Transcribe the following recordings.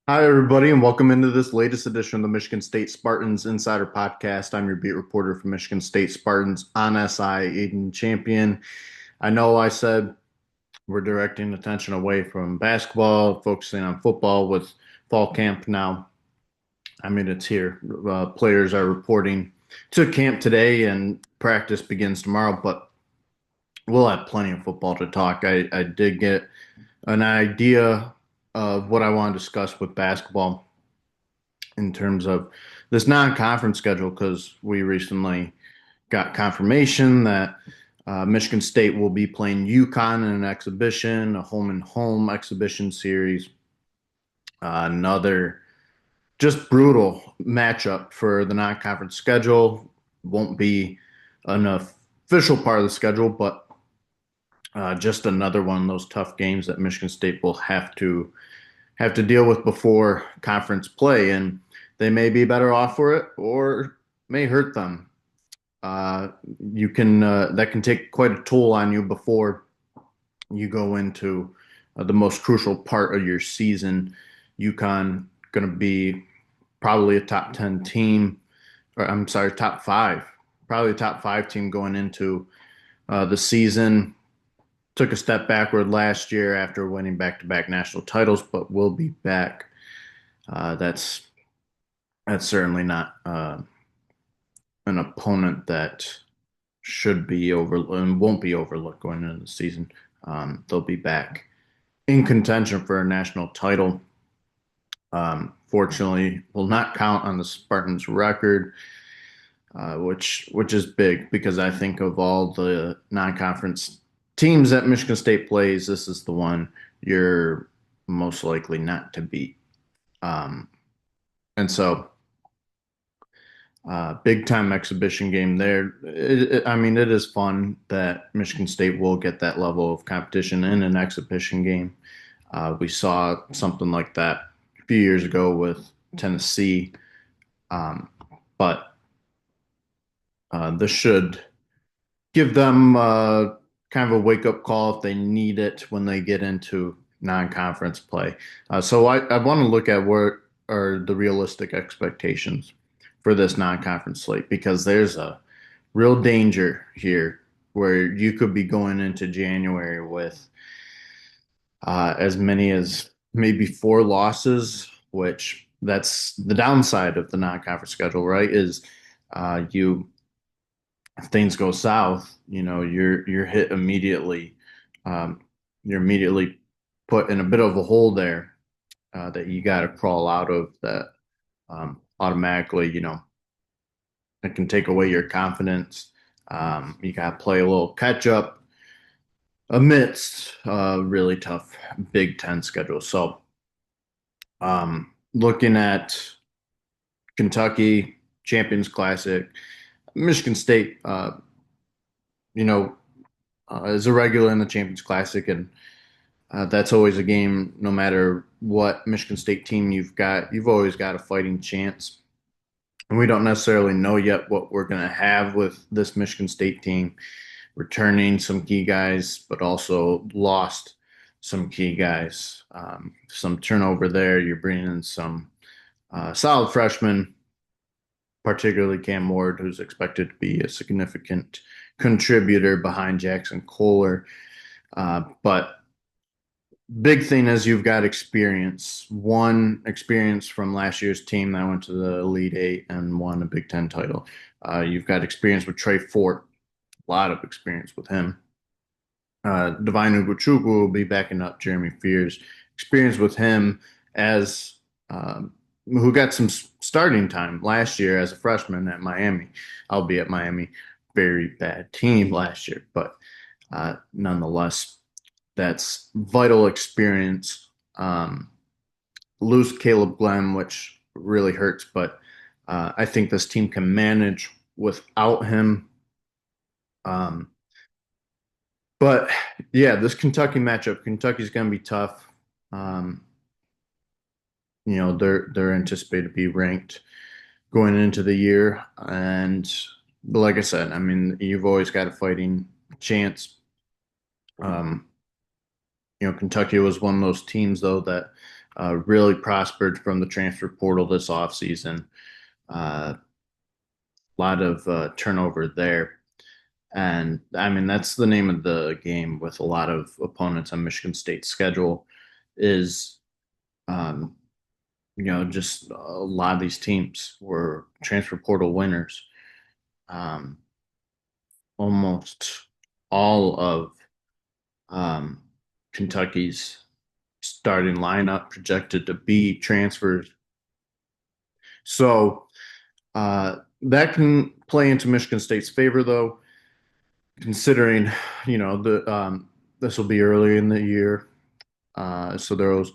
Hi, everybody, and welcome into this latest edition of the Michigan State Spartans Insider Podcast. I'm your beat reporter for Michigan State Spartans on SI, Aidan Champion. I know I said we're directing attention away from basketball, focusing on football with fall camp now. I mean, it's here. Players are reporting to camp today, and practice begins tomorrow, but we'll have plenty of football to talk. I did get an idea of what I want to discuss with basketball in terms of this non-conference schedule because we recently got confirmation that Michigan State will be playing UConn in an exhibition, a home and home exhibition series. Another just brutal matchup for the non-conference schedule. Won't be an official part of the schedule, but just another one of those tough games that Michigan State will have to deal with before conference play, and they may be better off for it or may hurt them. Uh, you can That can take quite a toll on you before you go into the most crucial part of your season. UConn going to be probably a top 10 team, or I'm sorry, top five, probably a top five team going into the season. Took a step backward last year after winning back-to-back national titles, but will be back. That's certainly not an opponent that should be over and won't be overlooked going into the season. They'll be back in contention for a national title. Fortunately, will not count on the Spartans' record, which is big because I think of all the non-conference teams that Michigan State plays, this is the one you're most likely not to beat. Um, and so big time exhibition game there. I mean, it is fun that Michigan State will get that level of competition in an exhibition game. We saw something like that a few years ago with Tennessee, um, but this should give them kind of a wake up call if they need it when they get into non conference play. So I want to look at what are the realistic expectations for this non conference slate because there's a real danger here where you could be going into January with as many as maybe four losses, which that's the downside of the non-conference schedule, right? Is you if things go south, you're hit immediately. Um, you're immediately put in a bit of a hole there that you got to crawl out of. That automatically, it can take away your confidence. You got to play a little catch up amidst a really tough Big Ten schedule. So, looking at Kentucky Champions Classic, Michigan State, you know, is a regular in the Champions Classic, and that's always a game. No matter what Michigan State team you've got, you've always got a fighting chance. And we don't necessarily know yet what we're going to have with this Michigan State team, returning some key guys, but also lost some key guys. Some turnover there. You're bringing in some solid freshmen, particularly Cam Ward, who's expected to be a significant contributor behind Jackson Kohler. But big thing is you've got experience. One experience from last year's team that went to the Elite Eight and won a Big Ten title. You've got experience with Trey Fort, a lot of experience with him. Divine Ugochukwu will be backing up Jeremy Fears. Experience with him as who got some starting time last year as a freshman at Miami, albeit Miami, very bad team last year, but nonetheless, that's vital experience. Lose Caleb Glenn, which really hurts, but I think this team can manage without him. But yeah, this Kentucky matchup, Kentucky's going to be tough. Um, they're anticipated to be ranked going into the year, and like I said, I mean, you've always got a fighting chance. Um, Kentucky was one of those teams though that really prospered from the transfer portal this offseason. A lot of turnover there. And I mean, that's the name of the game with a lot of opponents on Michigan State's schedule is, um, just a lot of these teams were transfer portal winners. Um, Almost all of um, Kentucky's starting lineup projected to be transfers. So that can play into Michigan State's favor, though, considering the this will be early in the year, so there will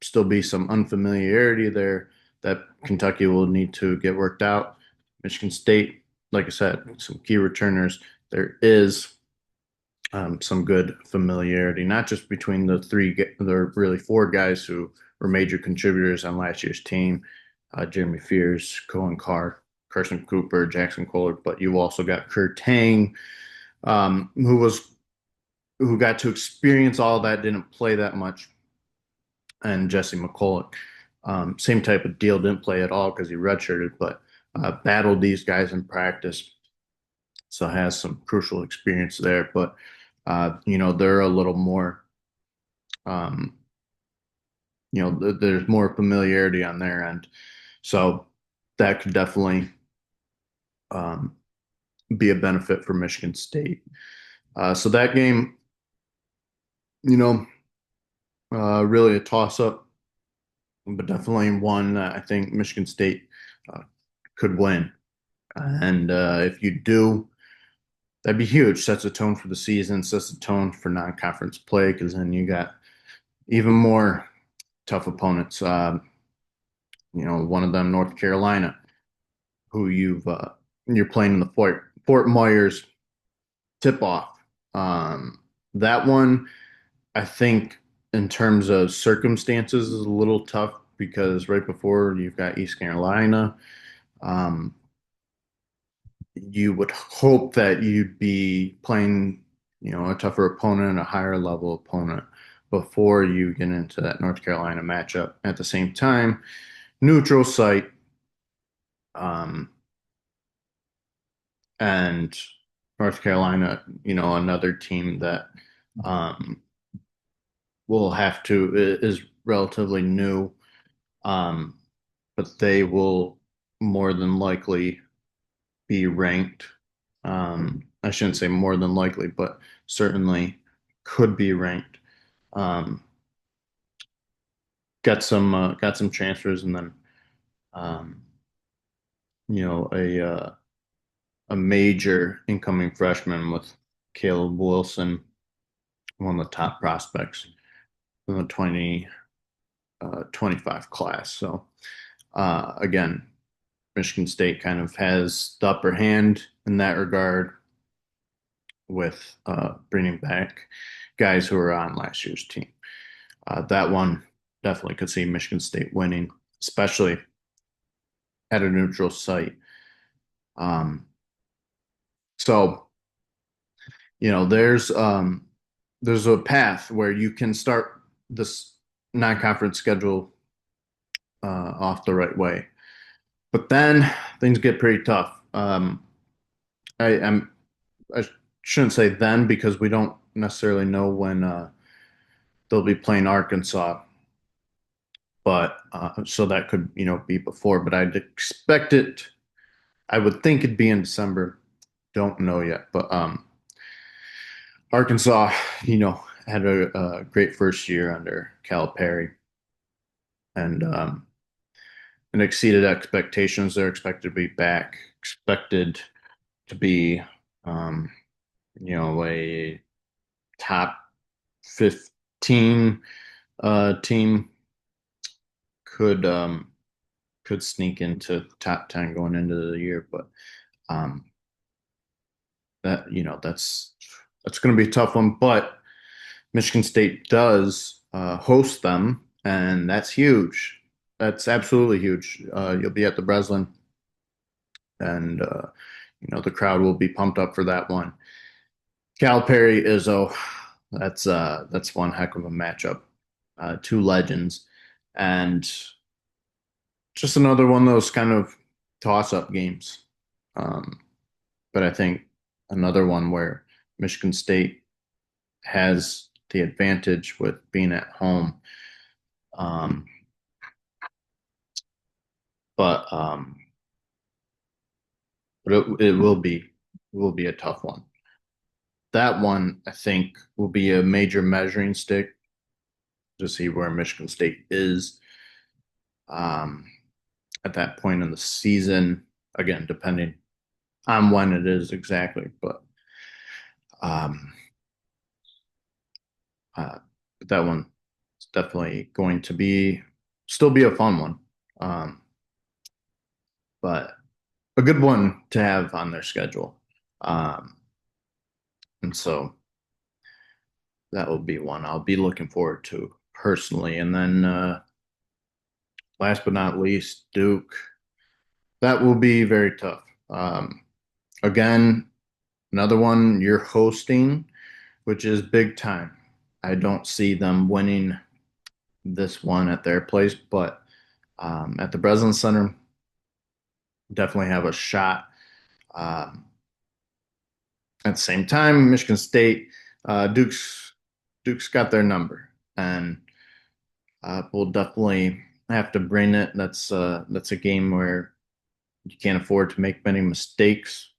still be some unfamiliarity there that Kentucky will need to get worked out. Michigan State, like I said, some key returners. There is some good familiarity, not just between the really four guys who were major contributors on last year's team, Jeremy Fears, Cohen Carr, Carson Cooper, Jackson Kohler, but you also got Kurt Tang, who got to experience all of that, didn't play that much, and Jesse McCulloch. Same type of deal, didn't play at all because he redshirted, but battled these guys in practice, so has some crucial experience there. But they're a little more, um, there's more familiarity on their end, so that could definitely um, be a benefit for Michigan State. So that game, you know, really a toss up, but definitely one that I think Michigan State uh, could win. And if you do, that'd be huge. Sets a tone for the season, sets a tone for non-conference play, because then you got even more tough opponents. One of them, North Carolina, who you're playing in the Fort Myers tip off. That one, I think, in terms of circumstances, is a little tough because right before you've got East Carolina. Um, you would hope that you'd be playing, a tougher opponent, a higher level opponent before you get into that North Carolina matchup. At the same time, neutral site, um, and North Carolina, another team that um, will have to is relatively new, um, but they will more than likely be ranked. I shouldn't say more than likely, but certainly could be ranked. Um, got some transfers, and then um, a major incoming freshman with Caleb Wilson, one of the top prospects in the 2025 class. So again, Michigan State kind of has the upper hand in that regard with bringing back guys who were on last year's team. That one definitely could see Michigan State winning, especially at a neutral site. Um, so, there's a path where you can start this non-conference schedule off the right way, but then things get pretty tough. I, I'm I shouldn't say then because we don't necessarily know when they'll be playing Arkansas, but so that could be before. But I'd expect it. I would think it'd be in December. Don't know yet, but Arkansas, had a great first year under Calipari, and exceeded expectations. They're expected to be back, expected to be, um, a top 15 team, could sneak into top 10 going into the year, but um, that's going to be a tough one. But Michigan State does host them, and that's huge. That's absolutely huge. You'll be at the Breslin, and the crowd will be pumped up for that one. Calipari Izzo, that's one heck of a matchup. Two legends, and just another one of those kind of toss-up games. Um, but I think another one where Michigan State has the advantage with being at home. Um, but but it will be a tough one. That one I think will be a major measuring stick to see where Michigan State is um, at that point in the season. Again, depending on when it is exactly, but um, uh, that one is definitely going to be still be a fun one, um, but a good one to have on their schedule. Um, and so that will be one I'll be looking forward to personally. And then last but not least, Duke. That will be very tough. Again, another one you're hosting, which is big time. I don't see them winning this one at their place, but at the Breslin Center, definitely have a shot. Um, at the same time, Michigan State, Duke's got their number, and we'll definitely have to bring it. That's a game where you can't afford to make many mistakes,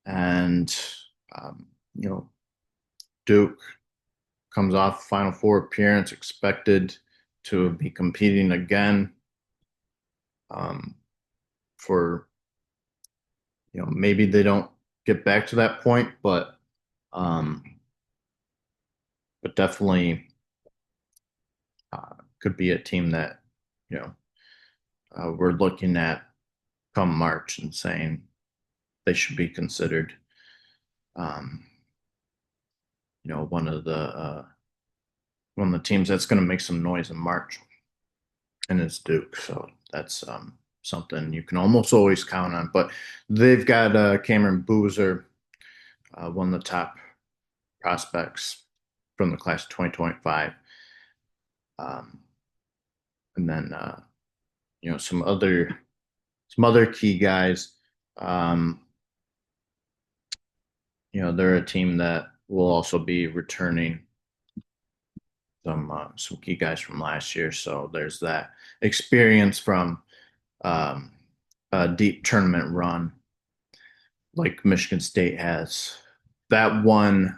and um, you know Duke comes off Final Four appearance, expected to be competing again um, for maybe they don't get back to that point, um, but definitely could be a team that you know we're looking at come March and saying they should be considered um, one of the teams that's going to make some noise in March, and it's Duke. So that's something you can almost always count on. But they've got Cameron Boozer, one of the top prospects from the class of 2025. Um, and then some other key guys. Um, they're a team that will also be returning some key guys from last year. So there's that experience from um, a deep tournament run like Michigan State has. That one,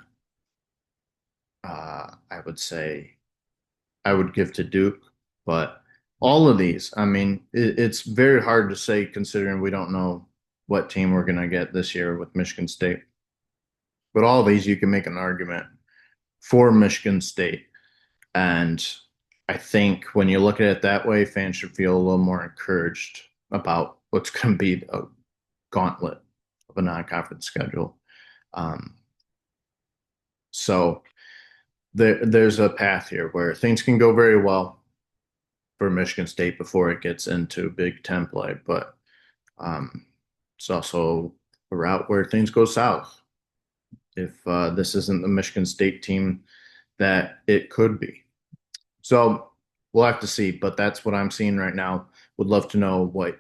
I would say, I would give to Duke, but all of these, I mean, it's very hard to say considering we don't know what team we're going to get this year with Michigan State. But all of these, you can make an argument for Michigan State. And I think when you look at it that way, fans should feel a little more encouraged about what's going to be a gauntlet of a non-conference schedule. Um, so there's a path here where things can go very well for Michigan State before it gets into Big Ten play, but um, it's also a route where things go south if this isn't the Michigan State team that it could be. So we'll have to see, but that's what I'm seeing right now. Would love to know what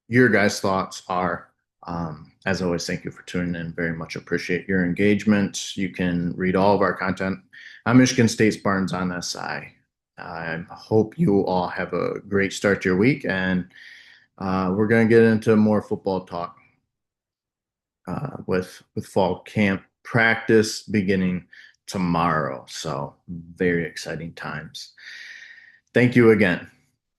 your guys' thoughts are. As always, thank you for tuning in. Very much appreciate your engagement. You can read all of our content on Michigan State Spartans on SI. I hope you all have a great start to your week, and we're going to get into more football talk with fall camp practice beginning tomorrow. So very exciting times. Thank you again.